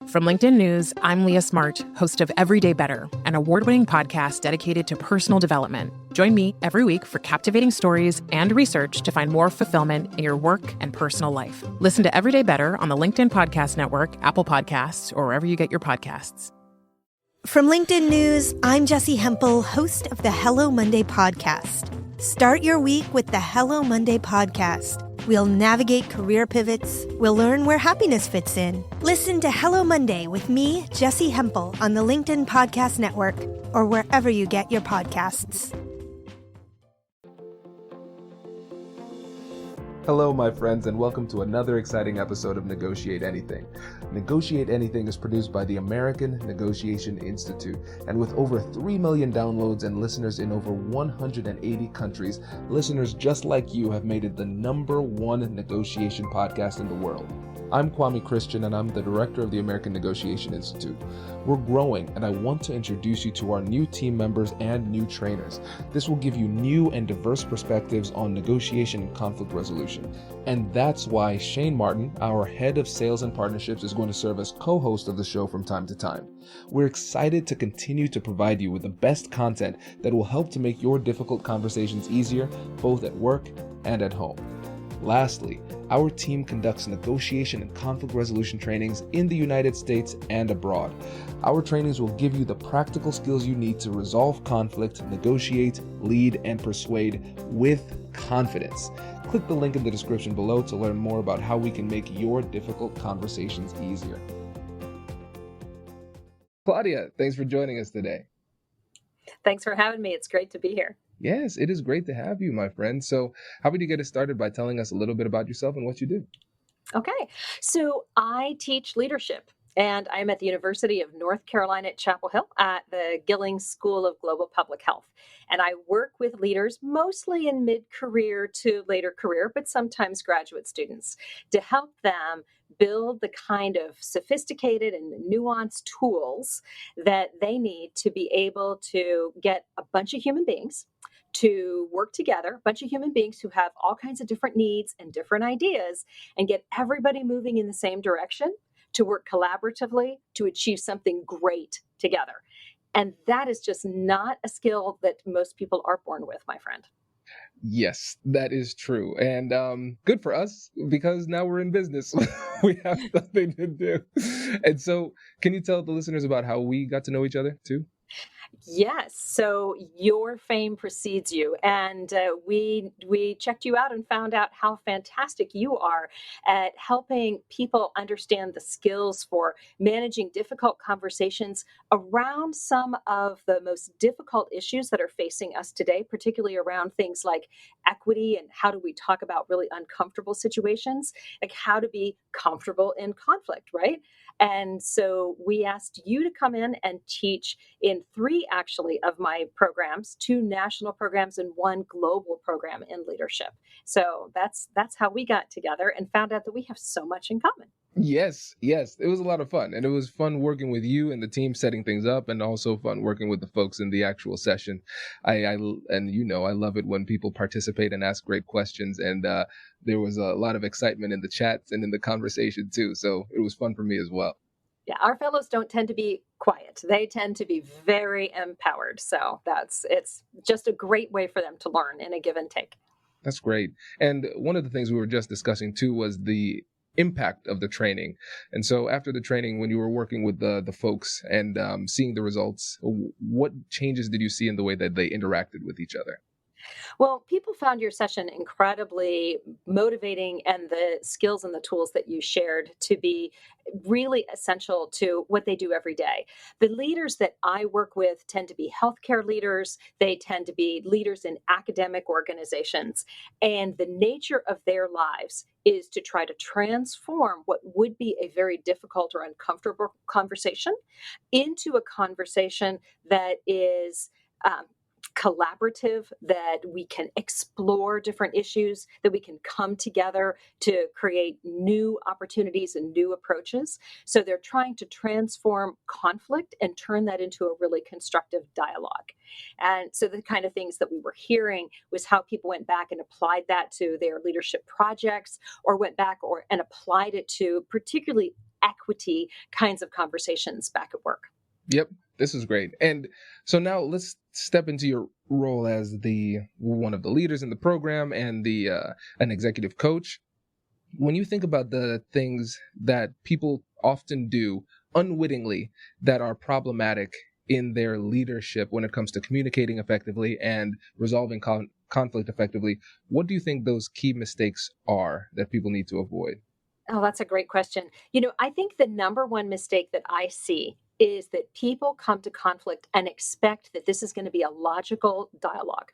From LinkedIn News, I'm Leah Smart, host of Everyday Better, an award-winning podcast dedicated to personal development. Join me every week for captivating stories and research to find more fulfillment in your work and personal life. Listen to Everyday Better on the LinkedIn Podcast Network, Apple Podcasts, or wherever you get your podcasts. From LinkedIn News, I'm Jessie Hempel, host of the Hello Monday podcast. Start your week with the Hello Monday podcast. We'll navigate career pivots. We'll learn where happiness fits in. Listen to Hello Monday with me, Jessie Hempel, on the LinkedIn Podcast Network or wherever you get your podcasts. Hello, my friends, and welcome to another exciting episode of Negotiate Anything. Negotiate Anything is produced by the American Negotiation Institute, and with over 3 million downloads and listeners in over 180 countries, listeners just like you have made it the #1 negotiation podcast in the world. I'm Kwame Christian, and I'm the director of the American Negotiation Institute. We're growing, and I want to introduce you to our new team members and new trainers. This will give you new and diverse perspectives on negotiation and conflict resolution. And that's why Shane Martin, our head of sales and partnerships, is going to serve as co-host of the show from time to time. We're excited to continue to provide you with the best content that will help to make your difficult conversations easier, both at work and at home. Lastly, our team conducts negotiation and conflict resolution trainings in the United States and abroad. Our trainings will give you the practical skills you need to resolve conflict, negotiate, lead, and persuade with confidence. Click the link in the description below to learn more about how we can make your difficult conversations easier. Claudia, thanks for joining us today. Thanks for having me. It's great to be here. Yes, it is great to have you, my friend. So how about you get us started by telling us a little bit about yourself and what you do? Okay. So I teach leadership, and I'm at the University of North Carolina at Chapel Hill at the Gillings School of Global Public Health. And I work with leaders mostly in mid-career to later career, but sometimes graduate students, to help them build the kind of sophisticated and nuanced tools that they need to be able to get a bunch of human beings to work together, a bunch of human beings who have all kinds of different needs and different ideas, and get everybody moving in the same direction to work collaboratively to achieve something great together. And that is just not a skill that most people are born with, my friend. Yes, that is true. And good for us because now we're in business. We have something to do. And so can you tell the listeners about how we got to know each other too? Yes. So your fame precedes you, and we checked you out and found out how fantastic you are at helping people understand the skills for managing difficult conversations around some of the most difficult issues that are facing us today, particularly around things like equity and how do we talk about really uncomfortable situations, like how to be comfortable in conflict, right? And so we asked you to come in and teach in 3 actually of my programs, 2 national programs and 1 global program in leadership. So that's how we got together and found out that we have so much in common. Yes. It was a lot of fun. And it was fun working with you and the team setting things up, and also fun working with the folks in the actual session. I love it when people participate and ask great questions. And there was a lot of excitement in the chats and in the conversation too. So it was fun for me as well. Yeah, our fellows don't tend to be quiet. They tend to be very empowered. So it's just a great way for them to learn in a give and take. That's great. And one of the things we were just discussing too was the impact of the training. And so after the training, when you were working with the folks and seeing the results, what changes did you see in the way that they interacted with each other? Well, people found your session incredibly motivating, and the skills and the tools that you shared to be really essential to what they do every day. The leaders that I work with tend to be healthcare leaders. They tend to be leaders in academic organizations. And the nature of their lives is to try to transform what would be a very difficult or uncomfortable conversation into a conversation that is collaborative, that we can explore different issues, that we can come together to create new opportunities and new approaches. So they're trying to transform conflict and turn that into a really constructive dialogue. And so the kind of things that we were hearing was how people went back and applied that to their leadership projects, or went back and applied it to particularly equity kinds of conversations back at work. Yep, this is great. And so now let's step into your role as the one of the leaders in the program and the an executive coach. When you think about the things that people often do unwittingly that are problematic in their leadership when it comes to communicating effectively and resolving conflict effectively, what do you think those key mistakes are that people need to avoid? Oh, that's a great question. I think the number one mistake that I see is that people come to conflict and expect that this is going to be a logical dialogue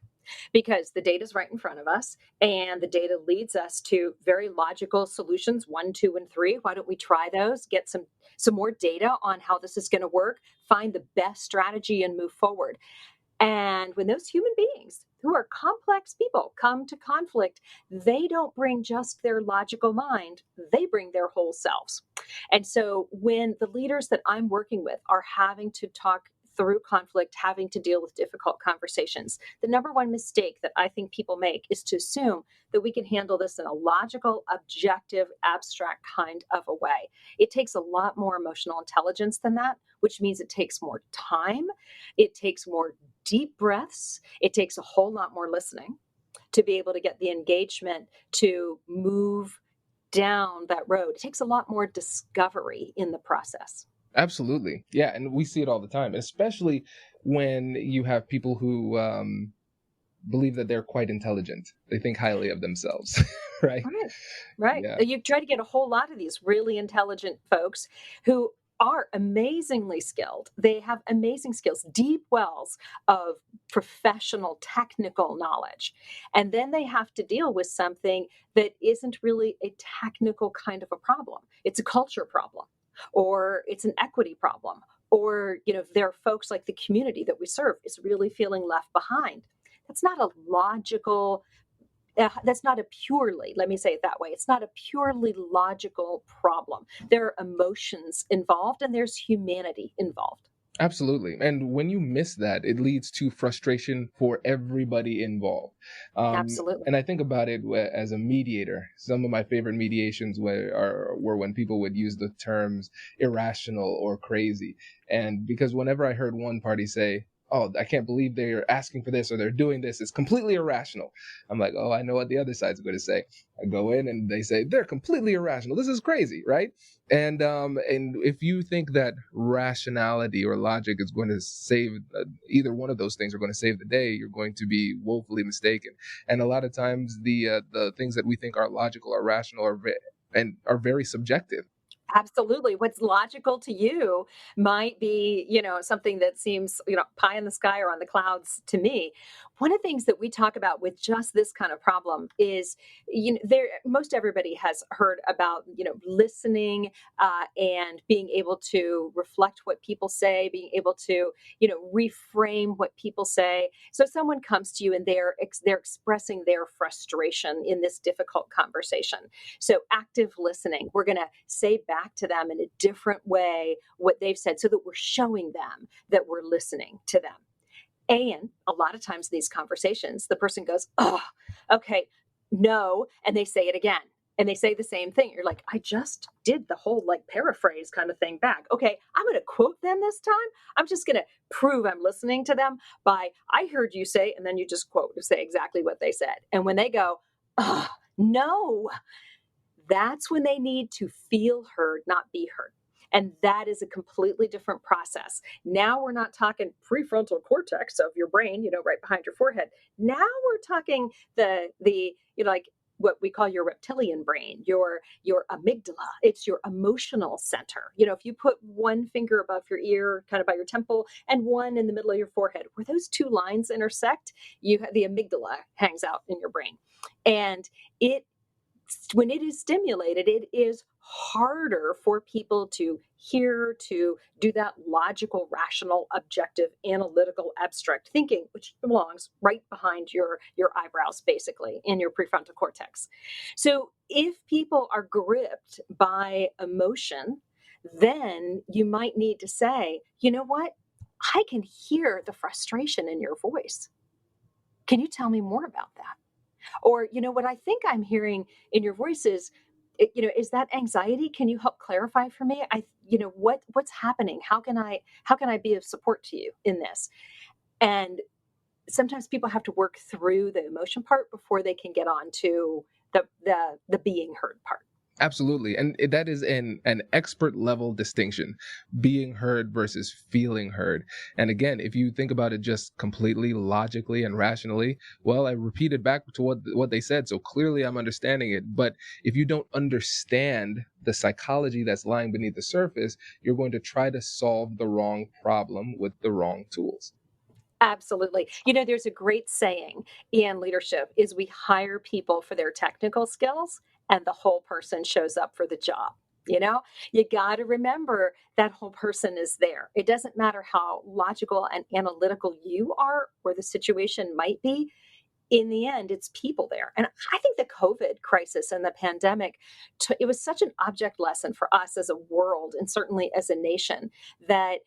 because the data is right in front of us and the data leads us to very logical solutions, 1, 2, and 3. Why don't we try those, get some more data on how this is going to work, find the best strategy and move forward. And when those human beings who are complex people come to conflict, they don't bring just their logical mind, they bring their whole selves. And so when the leaders that I'm working with are having to talk through conflict, having to deal with difficult conversations, the number one mistake that I think people make is to assume that we can handle this in a logical, objective, abstract kind of a way. It takes a lot more emotional intelligence than that, which means it takes more time. It takes more deep breaths. It takes a whole lot more listening to be able to get the engagement to move down that road. It takes a lot more discovery in the process. Absolutely. Yeah. And we see it all the time, especially when you have people who believe that they're quite intelligent. They think highly of themselves, right? Right. Right. Yeah. You try to get a whole lot of these really intelligent folks who are amazingly skilled. They have amazing skills, deep wells of professional technical knowledge. And then they have to deal with something that isn't really a technical kind of a problem. It's a culture problem, or it's an equity problem, or, there are folks like the community that we serve is really feeling left behind. That's not a logical that's not a purely, let me say it that way, it's not a purely logical problem. There are emotions involved and there's humanity involved. Absolutely. And when you miss that, it leads to frustration for everybody involved. Absolutely. And I think about it as a mediator. Some of my favorite mediations were when people would use the terms irrational or crazy. And because whenever I heard one party say, "Oh, I can't believe they're asking for this or they're doing this. It's completely irrational." I'm like, "Oh, I know what the other side's going to say." I go in and they say, "They're completely irrational. This is crazy," right? And if you think that rationality or logic is going to save either one of those things are going to save the day, you're going to be woefully mistaken. And a lot of times the things that we think are logical or rational are very subjective. Absolutely. What's logical to you might be, something that seems, pie in the sky or on the clouds to me. One of the things that we talk about with just this kind of problem is, most everybody has heard about, listening and being able to reflect what people say, being able to, reframe what people say. So someone comes to you and they're expressing their frustration in this difficult conversation. So active listening, we're going to say back to them in a different way what they've said so that we're showing them that we're listening to them. And a lot of times in these conversations, the person goes, "Oh, okay, no," and they say it again. And they say the same thing. You're like, "I just did the whole paraphrase kind of thing back. Okay, I'm going to quote them this time. I'm just going to prove I'm listening to them by, I heard you say," and then you just say exactly what they said. And when they go, "Oh, no," that's when they need to feel heard, not be heard. And that is a completely different process. Now we're not talking prefrontal cortex of your brain, right behind your forehead. Now we're talking the like what we call your reptilian brain, your amygdala. It's your emotional center. If you put one finger above your ear, kind of by your temple, and one in the middle of your forehead, where those two lines intersect, you have the amygdala hangs out in your brain. And when it is stimulated, it is harder for people to hear, to do that logical, rational, objective, analytical, abstract thinking, which belongs right behind your eyebrows, basically, in your prefrontal cortex. So if people are gripped by emotion, then you might need to say, "You know what? I can hear the frustration in your voice. Can you tell me more about that?" Or, what I think I'm hearing in your voice is, Is that anxiety? Can you help clarify for me? What's happening? How can I be of support to you in this? And sometimes people have to work through the emotion part before they can get on to the being heard part. Absolutely. And that is an expert level distinction, being heard versus feeling heard. And again, if you think about it just completely logically and rationally, well, I repeated back to what they said. So clearly I'm understanding it. But if you don't understand the psychology that's lying beneath the surface, you're going to try to solve the wrong problem with the wrong tools. Absolutely. There's a great saying in leadership is we hire people for their technical skills and the whole person shows up for the job. You got to remember that whole person is there. It doesn't matter how logical and analytical you are or the situation might be. In the end, it's people there. And I think the COVID crisis and the pandemic, it was such an object lesson for us as a world and certainly as a nation that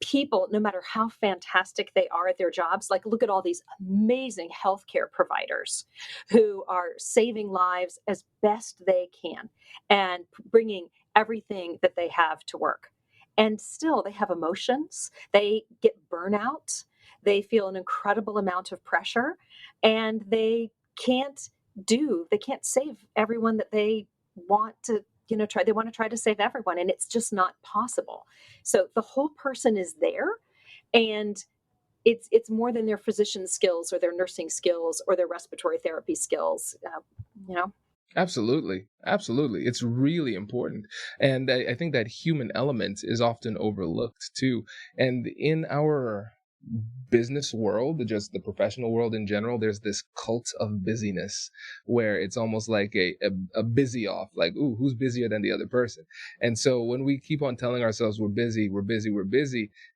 people, no matter how fantastic they are at their jobs, like look at all these amazing healthcare providers who are saving lives as best they can and bringing everything that they have to work. And still they have emotions, they get burnout, they feel an incredible amount of pressure, and they can't save everyone that they want to they want to try to save everyone, and it's just not possible. So the whole person is there, and it's more than their physician skills or their nursing skills or their respiratory therapy skills. Absolutely. Absolutely. It's really important. And I think that human element is often overlooked too. And in our business world, just the professional world in general, there's this cult of busyness where it's almost like a busy off, like, ooh, who's busier than the other person? And so when we keep on telling ourselves we're busy,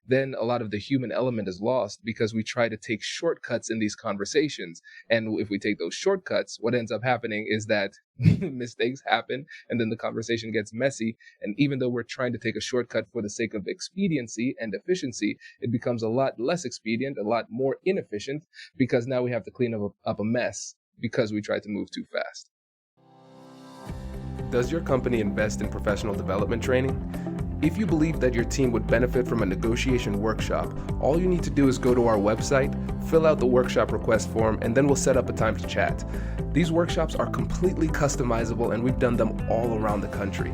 then a lot of the human element is lost because we try to take shortcuts in these conversations. And if we take those shortcuts, what ends up happening is that mistakes happen and then the conversation gets messy. And even though we're trying to take a shortcut for the sake of expediency and efficiency, it becomes a lot less expedient, a lot more inefficient, because now we have to clean up a mess because we tried to move too fast. Does your company invest in professional development training? If you believe that your team would benefit from a negotiation workshop, all you need to do is go to our website, fill out the workshop request form, and then we'll set up a time to chat. These workshops are completely customizable, and we've done them all around the country.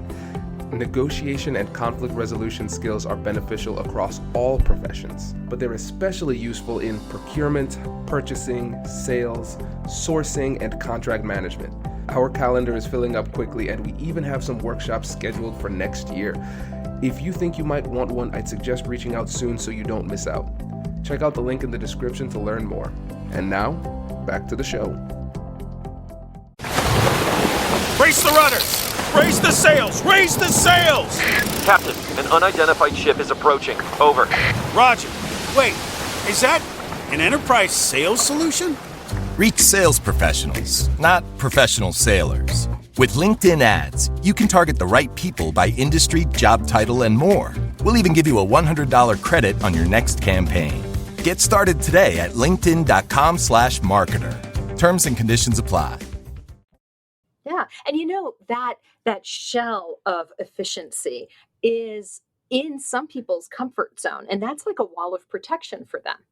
Negotiation and conflict resolution skills are beneficial across all professions, but they're especially useful in procurement, purchasing, sales, sourcing, and contract management. Our calendar is filling up quickly, and we even have some workshops scheduled for next year. If you think you might want one, I'd suggest reaching out soon so you don't miss out. Check out the link in the description to learn more. And now, back to the show. Brace the rudders! Raise the sails! Raise the sails! Captain, an unidentified ship is approaching. Over. Roger. Wait, is that an enterprise sales solution? Reach sales professionals, not professional sailors. With LinkedIn ads, you can target the right people by industry, job title, and more. We'll even give you a $100 credit on your next campaign. Get started today at linkedin.com/marketer. Terms and conditions apply. Yeah. And that shell of efficiency is in some people's comfort zone, and that's like a wall of protection for them.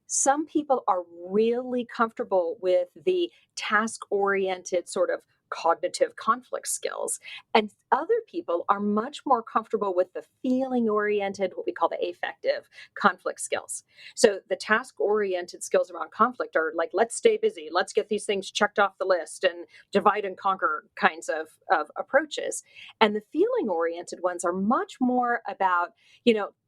Some people are really comfortable with the task-oriented sort of cognitive conflict skills, and other people are much more comfortable with the feeling-oriented, what we call the affective conflict skills. So the task-oriented skills around conflict are like, let's stay busy, let's get these things checked off the list, and divide and conquer kinds of approaches. And the feeling-oriented ones are much more about,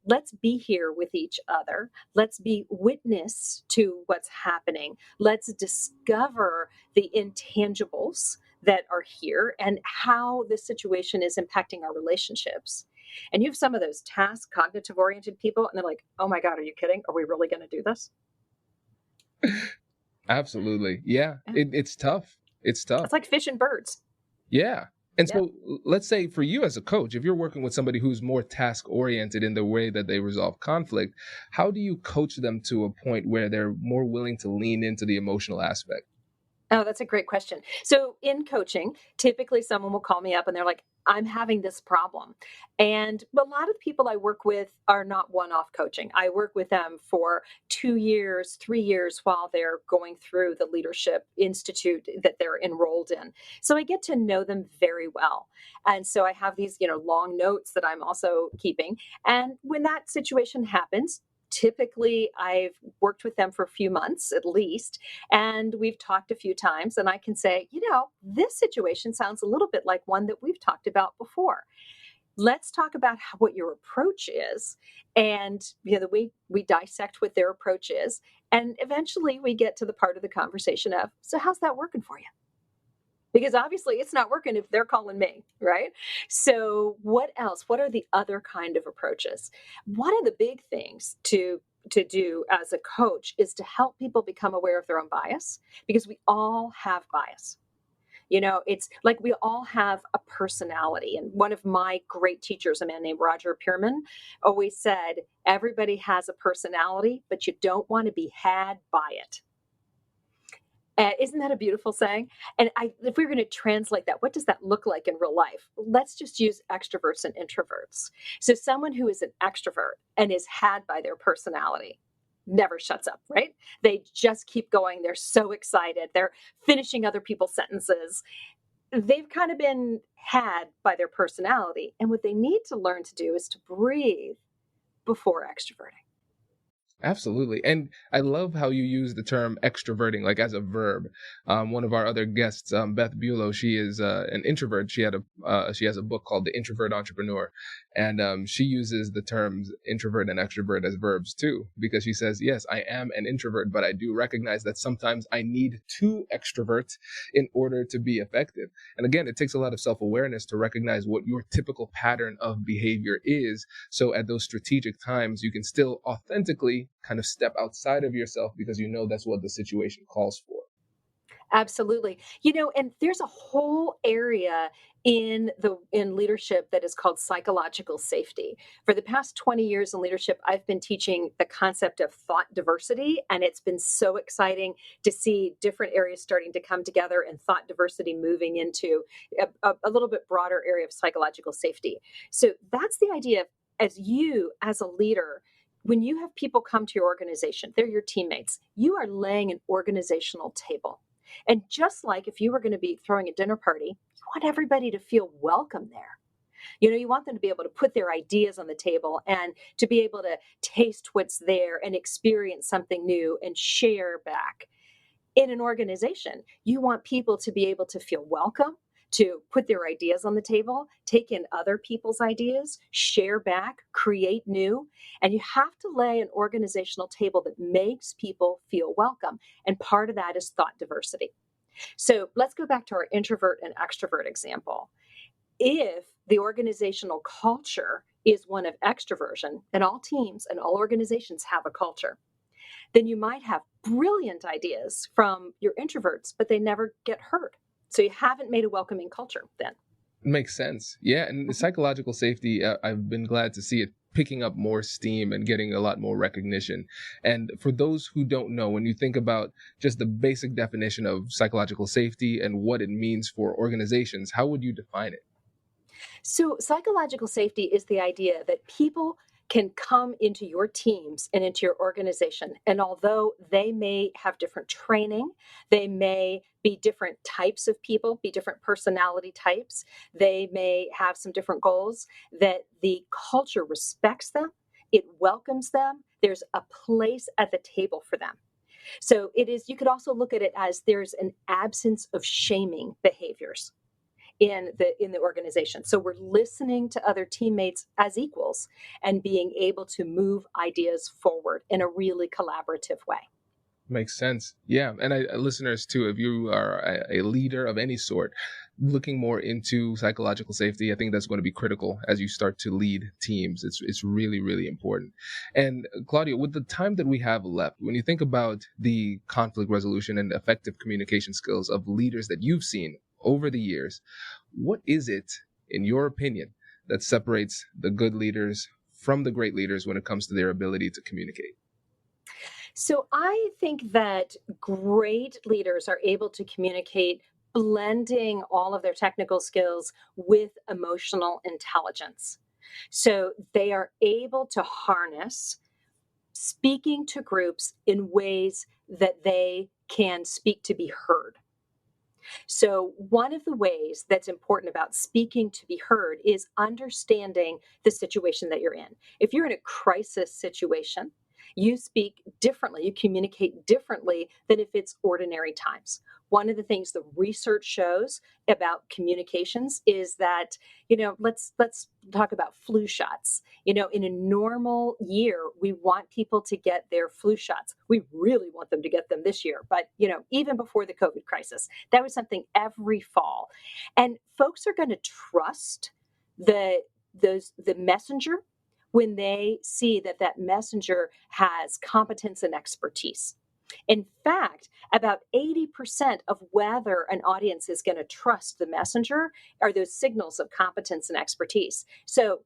let's be here with each other. Let's be witness to what's happening. Let's discover the intangibles that are here and how the situation is impacting our relationships. And you have some of those task cognitive oriented people, and they're like, oh my God, are you kidding? Are we really going to do this? Absolutely. Yeah. It's tough. It's tough. It's like fish and birds. Yeah. And so let's say for you as a coach, if you're working with somebody who's more task oriented in the way that they resolve conflict, how do you coach them to a point where they're more willing to lean into the emotional aspect? Oh, that's a great question. So in coaching, typically someone will call me up and they're like, I'm having this problem. And a lot of people I work with are not one-off coaching. I work with them for 2 years, 3 years while they're going through the leadership institute that they're enrolled in. So I get to know them very well. And so I have these, long notes that I'm also keeping. And when that situation happens, typically I've worked with them for a few months at least, and we've talked a few times, and I can say, this situation sounds a little bit like one that we've talked about before. Let's talk about what your approach is. And we dissect what their approach is. And eventually we get to the part of the conversation of, so how's that working for you? Because obviously it's not working if they're calling me, right? So what else? What are the other kind of approaches? One of the big things to do as a coach is to help people become aware of their own bias, because we all have bias. It's like we all have a personality. And one of my great teachers, a man named Roger Pierman, always said, everybody has a personality, but you don't want to be had by it. Isn't that a beautiful saying? And if we were going to translate that, what does that look like in real life? Let's just use extroverts and introverts. So someone who is an extrovert and is had by their personality never shuts up, right? They just keep going. They're so excited. They're finishing other people's sentences. They've kind of been had by their personality. And what they need to learn to do is to breathe before extroverting. Absolutely. And I love how you use the term extroverting, like as a verb. One of our other guests, Beth Bulow, she is an introvert. She has a book called The Introvert Entrepreneur. And she uses the terms introvert and extrovert as verbs too, because she says, yes, I am an introvert, but I do recognize that sometimes I need two extroverts in order to be effective. And again, it takes a lot of self-awareness to recognize what your typical pattern of behavior is. So at those strategic times, you can still authentically kind of step outside of yourself because that's what the situation calls for. Absolutely. And there's a whole area in leadership that is called psychological safety. For the past 20 years in leadership, I've been teaching the concept of thought diversity, and it's been so exciting to see different areas starting to come together and thought diversity moving into a little bit broader area of psychological safety. So that's the idea of, as a leader, when you have people come to your organization, they're your teammates, you are laying an organizational table. And just like if you were going to be throwing a dinner party, you want everybody to feel welcome there. You want them to be able to put their ideas on the table and to be able to taste what's there and experience something new and share back. In an organization, you want people to be able to feel welcome, to put their ideas on the table, take in other people's ideas, share back, create new. And you have to lay an organizational table that makes people feel welcome. And part of that is thought diversity. So let's go back to our introvert and extrovert example. If the organizational culture is one of extroversion, and all teams and all organizations have a culture, then you might have brilliant ideas from your introverts, but they never get heard. So you haven't made a welcoming culture then. Makes sense. Yeah. And the psychological safety, I've been glad to see it picking up more steam and getting a lot more recognition. And for those who don't know, when you think about just the basic definition of psychological safety and what it means for organizations, how would you define it? So psychological safety is the idea that people can come into your teams and into your organization. And although they may have different training, they may be different types of people, be different personality types, they may have some different goals, that the culture respects them, it welcomes them, there's a place at the table for them. So you could also look at it as there's an absence of shaming behaviors in the organization. So we're listening to other teammates as equals and being able to move ideas forward in a really collaborative way. Makes sense. Yeah. And listeners too, if you are a leader of any sort, looking more into psychological safety, I think that's going to be critical as you start to lead teams. It's really, really important. And Claudia, with the time that we have left, when you think about the conflict resolution and effective communication skills of leaders that you've seen over the years, what is it, in your opinion, that separates the good leaders from the great leaders when it comes to their ability to communicate? So I think that great leaders are able to communicate blending all of their technical skills with emotional intelligence. So they are able to harness speaking to groups in ways that they can speak to be heard. So, one of the ways that's important about speaking to be heard is understanding the situation that you're in. If you're in a crisis situation, you speak differently, you communicate differently than if it's ordinary times. One of the things the research shows about communications is that, let's talk about flu shots. In a normal year, we want people to get their flu shots. We really want them to get them this year, but even before the COVID crisis, that was something every fall. And folks are going to trust the messenger when they see that messenger has competence and expertise. In fact, about 80% of whether an audience is going to trust the messenger are those signals of competence and expertise. So,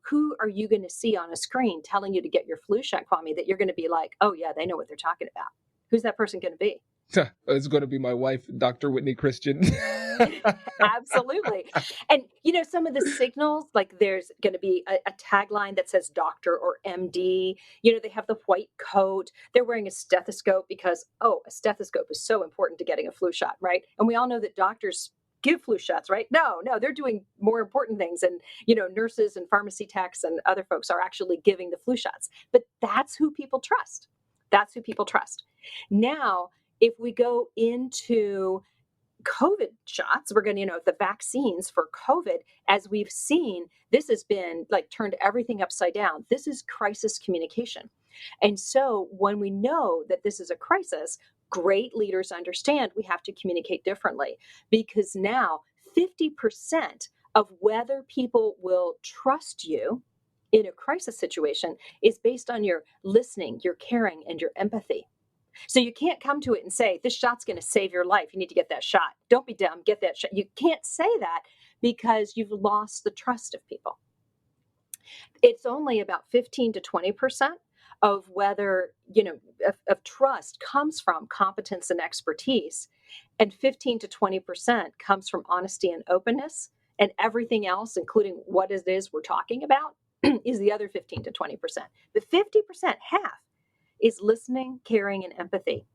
who are you going to see on a screen telling you to get your flu shot, Kwame, that you're going to be like, oh yeah, they know what they're talking about? Who's that person going to be? It's going to be my wife, Dr. Whitney Christian. Absolutely. And, some of the signals, like there's going to be a tagline that says doctor or MD. They have the white coat. They're wearing a stethoscope because, a stethoscope is so important to getting a flu shot, right? And we all know that doctors give flu shots, right? No, they're doing more important things. And, nurses and pharmacy techs and other folks are actually giving the flu shots. But that's who people trust. That's who people trust. Now, if we go into COVID shots, we're going to, the vaccines for COVID, as we've seen, this has been like turned everything upside down. This is crisis communication. And so when we know that this is a crisis, great leaders understand we have to communicate differently, because now 50% of whether people will trust you in a crisis situation is based on your listening, your caring, and your empathy. So you can't come to it and say, this shot's going to save your life. You need to get that shot. Don't be dumb. Get that shot. You can't say that because you've lost the trust of people. It's only about 15 to 20% of whether, of trust comes from competence and expertise. And 15 to 20% comes from honesty and openness. And everything else, including what it is we're talking about, is the other 15 to 20%. But 50%, half, is listening, caring, and empathy.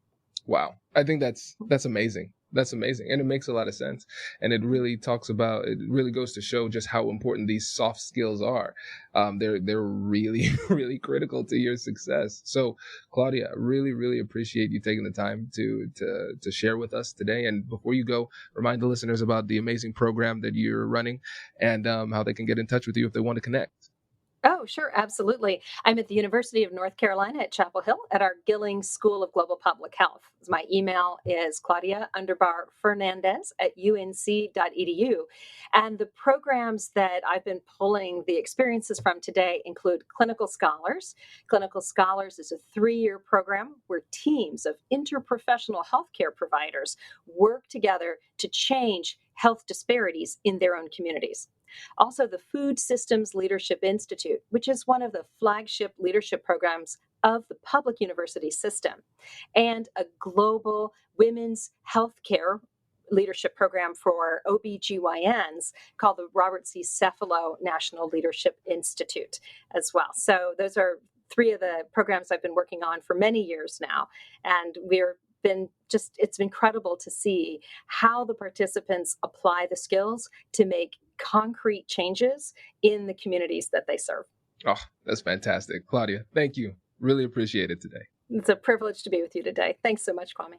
Wow. I think that's amazing. That's amazing. And it makes a lot of sense. And it really goes to show just how important these soft skills are. They're really, really critical to your success. So Claudia, really, really appreciate you taking the time to share with us today. And before you go, remind the listeners about the amazing program that you're running and how they can get in touch with you if they want to connect. Oh, sure. Absolutely. I'm at the University of North Carolina at Chapel Hill at our Gilling School of Global Public Health. My email is Claudia_Fernandez@unc.edu. And the programs that I've been pulling the experiences from today include Clinical Scholars. Clinical Scholars is a 3-year program where teams of interprofessional healthcare providers work together to change health disparities in their own communities. Also, the Food Systems Leadership Institute, which is one of the flagship leadership programs of the public university system, and a global women's healthcare leadership program for OBGYNs called the Robert C. Cephalo National Leadership Institute as well. So those are 3 of the programs I've been working on for many years now. And it's incredible to see how the participants apply the skills to make concrete changes in the communities that they serve. Oh, that's fantastic. Claudia, thank you. Really appreciate it today. It's a privilege to be with you today. Thanks so much, Kwame.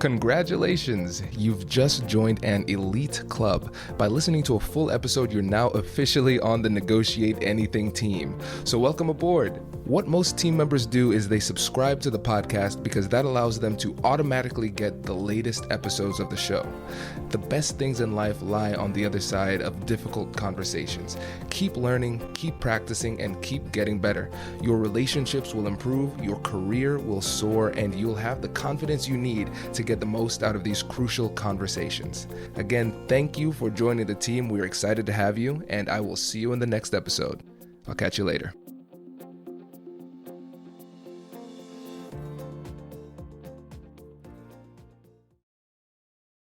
Congratulations! You've just joined an elite club. By listening to a full episode, you're now officially on the Negotiate Anything team. So welcome aboard. What most team members do is they subscribe to the podcast because that allows them to automatically get the latest episodes of the show. The best things in life lie on the other side of difficult conversations. Keep learning, keep practicing, and keep getting better. Your relationships will improve, your career will soar, and you'll have the confidence you need to get the most out of these crucial conversations. Again, thank you for joining the team. We're excited to have you, and I will see you in the next episode. I'll catch you later.